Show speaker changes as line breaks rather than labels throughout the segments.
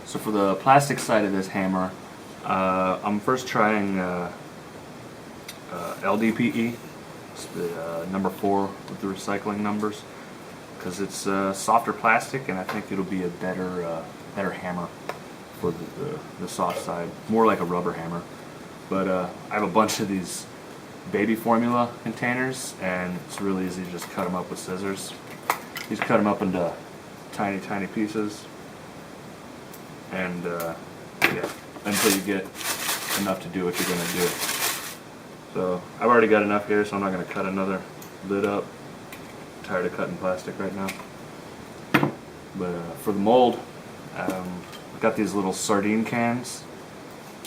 So for the plastic side of this hammer, I'm first trying LDPE. It's the number 4 with the recycling numbers, because it's softer plastic, and I think it'll be a better hammer for the soft side, more like a rubber hammer. But I have a bunch of these baby formula containers, and it's really easy to just cut them up with scissors. You just cut them up into tiny pieces, and yeah, until you get enough to do what you're going to do. So I've already got enough here, so I'm not going to cut another lid up. I'm tired of cutting plastic right now. But for the mold, I've got these little sardine cans,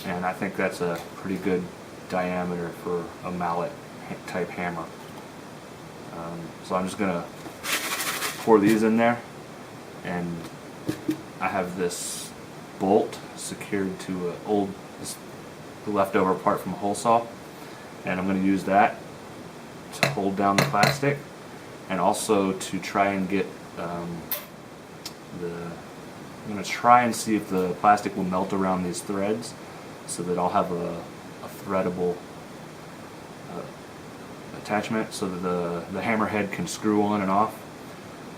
and I think that's a pretty good diameter for a mallet type hammer. So I'm just going to pour these in there, and I have this bolt secured to the leftover part from a hole saw, and I'm going to use that to hold down the plastic, and also to try and get I'm going to try and see if the plastic will melt around these threads, so that I'll have a threadable attachment, so that the hammer head can screw on and off.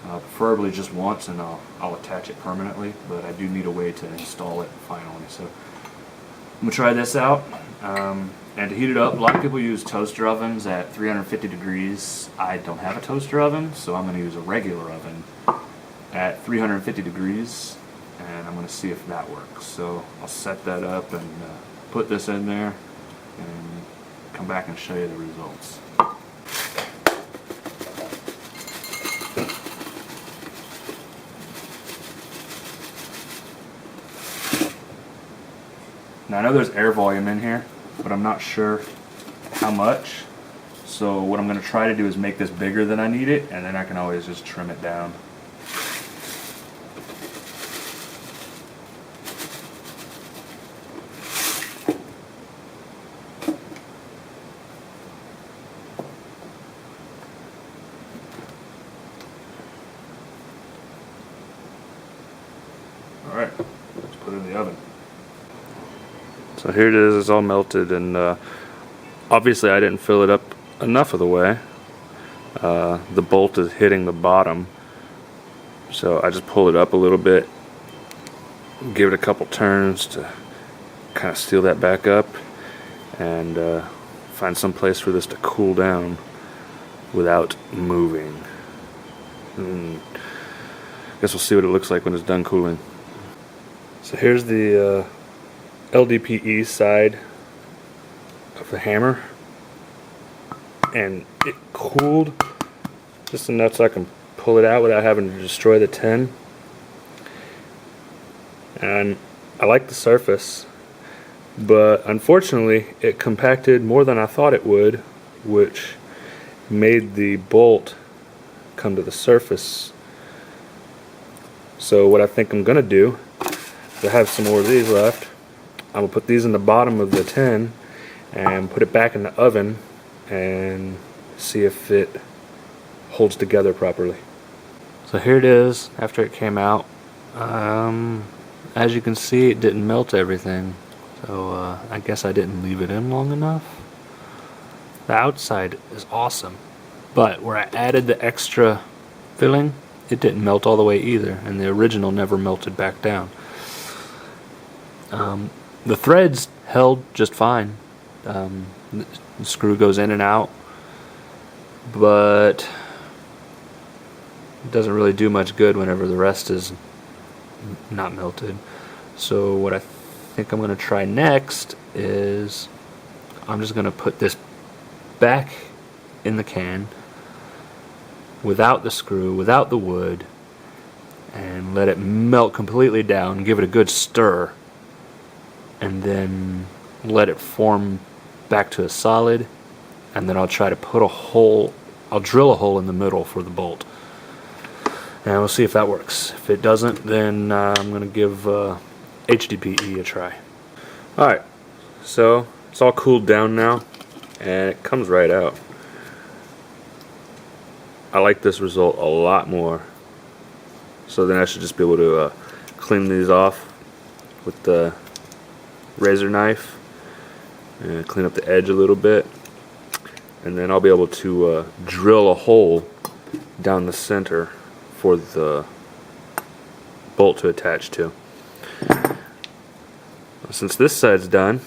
Preferably just once, and I'll attach it permanently, but I do need a way to install it finally. So I'm going to try this out. And to heat it up, a lot of people use toaster ovens at 350 degrees. I don't have a toaster oven, so I'm going to use a regular oven at 350 degrees, and I'm going to see if that works. So I'll set that up and put this in there and come back and show you the results. Now I know there's air volume in here, but I'm not sure how much. So what I'm going to try to do is make this bigger than I need it, and then I can always just trim it down. Alright, let's put it in the oven. So here it is, it's all melted, and obviously I didn't fill it up enough of the way. The bolt is hitting the bottom, so I just pull it up a little bit, give it a couple turns to kind of seal that back up, and find some place for this to cool down without moving. I guess we'll see what it looks like when it's done cooling. So here's the LDPE side of the hammer, and it cooled just enough so I can pull it out without having to destroy the tin. And I like the surface, but unfortunately it compacted more than I thought it would, which made the bolt come to the surface. So what I think I'm gonna do, I have some more of these left, I'm going to put these in the bottom of the tin and put it back in the oven and see if it holds together properly. So here it is after it came out. As you can see, it didn't melt everything, so I guess I didn't leave it in long enough. The outside is awesome, but where I added the extra filling, it didn't melt all the way either, and the original never melted back down. The threads held just fine. The screw goes in and out, but it doesn't really do much good whenever the rest is not melted. So what I think I'm going to try next is I'm just going to put this back in the can without the screw, without the wood, and let it melt completely down, give it a good stir, and then let it form back to a solid, and then I'll try to put a hole, I'll drill a hole in the middle for the bolt, and we'll see if that works. If it doesn't, then I'm going to give LDPE a try. Alright, so it's all cooled down now, and it comes right out. I like this result a lot more, so then I should just be able to clean these off
with the razor knife and clean up the edge a little bit, and then I'll be able to drill a hole down the center for the bolt to attach to. Since this side's done,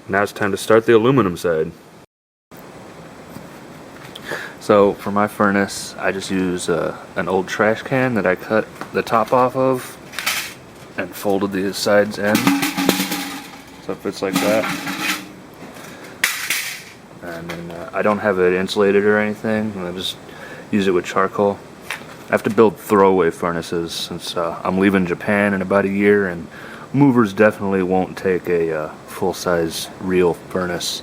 now it's time to start the aluminum side.
So for my furnace, I just use an old trash can that I cut the top off of and folded the sides in, so it fits like that. And then I don't have it insulated or anything, and I just use it with charcoal. I have to build throwaway furnaces since I'm leaving Japan in about a year, and movers definitely won't take a full-size real furnace.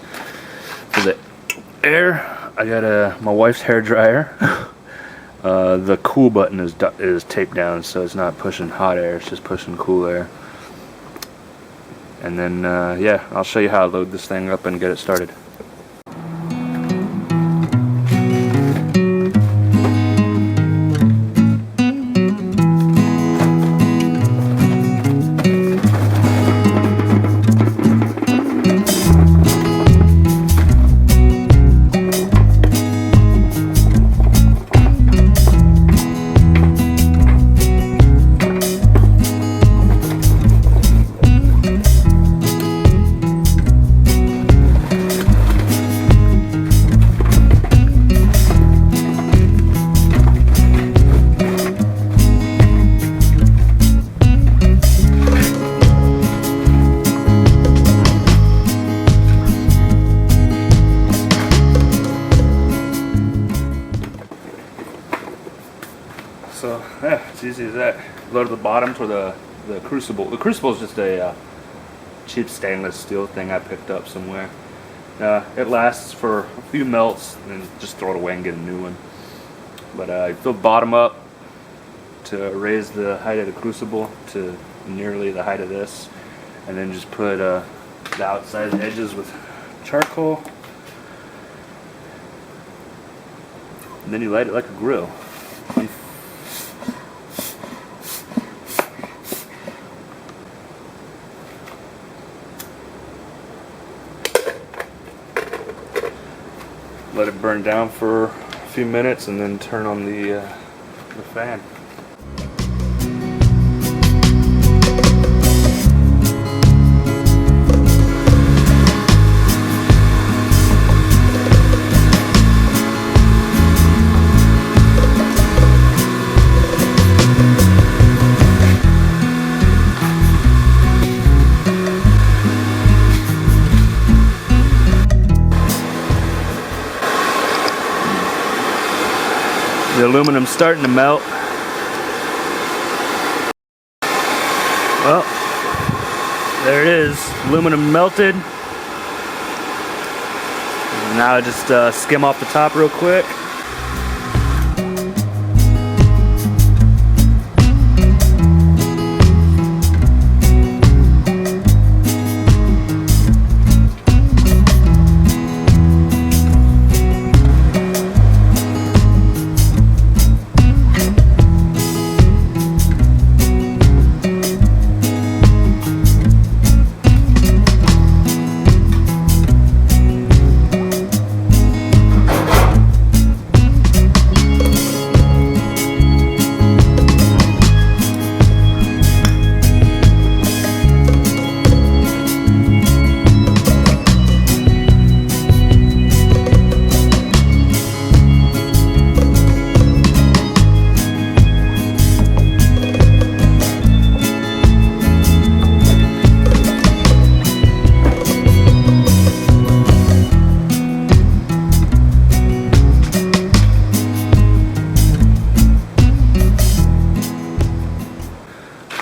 For the air, I got my wife's hair dryer. The cool button is taped down, so it's not pushing hot air, it's just pushing cool air. And then yeah, I'll show you how I load this thing up and get it started. So yeah, it's easy as that. Load to the bottom for the crucible. The crucible is just a cheap stainless steel thing I picked up somewhere. It lasts for a few melts, and then just throw it away and get a new one. But I fill the bottom up to raise the height of the crucible to nearly the height of this, and then just put the outside edges with charcoal, and then you light it like a grill. Let it burn down for a few minutes and then turn on the fan. The aluminum's starting to melt. Well, there it is. Aluminum melted. Now I just skim off the top real quick.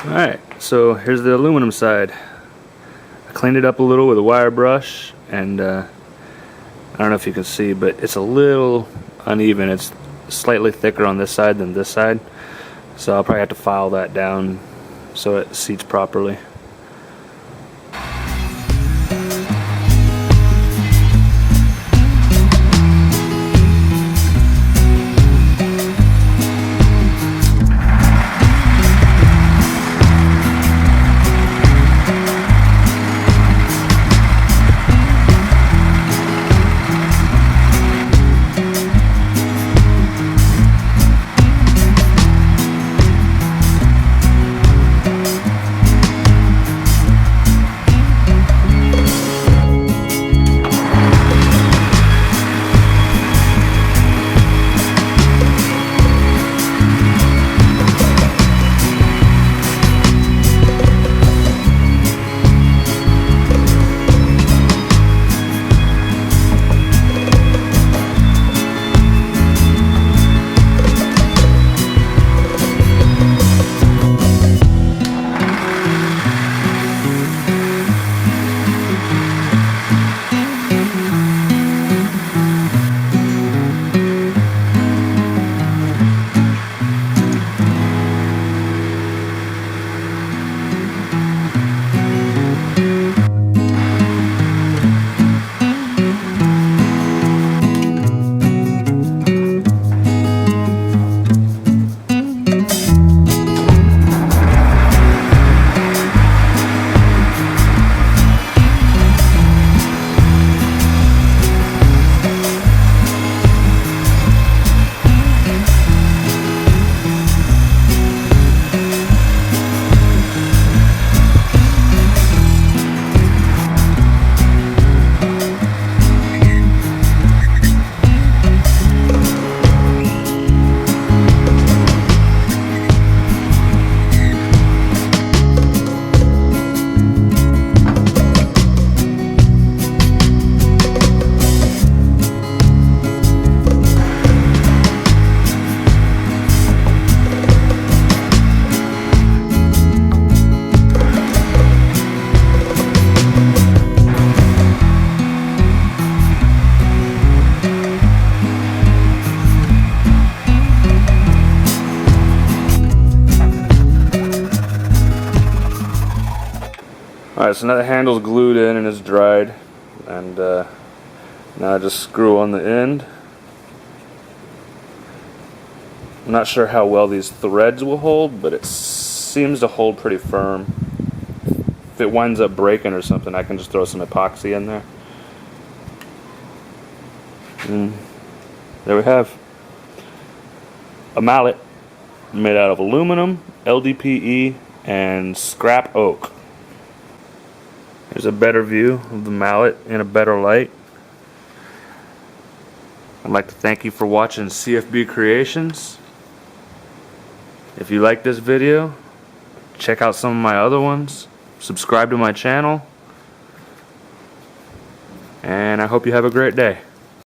Alright, so here's the aluminum side. I cleaned it up a little with a wire brush, and I don't know if you can see, but it's a little uneven. It's slightly thicker on this side than this side, so I'll probably have to file that down so it seats properly.
Alright, so now the handle's glued in and it's dried, and now I just screw on the end. I'm not sure how well these threads will hold, but it seems to hold pretty firm. If it winds up breaking or something, I can just throw some epoxy in there. And there we have a mallet made out of aluminum, LDPE, and scrap oak. There's a better view of the mallet in a better light. I'd like to thank you for watching CFB Creations. If you like this video, check out some of my other ones. Subscribe to my channel. And I hope you have a great day.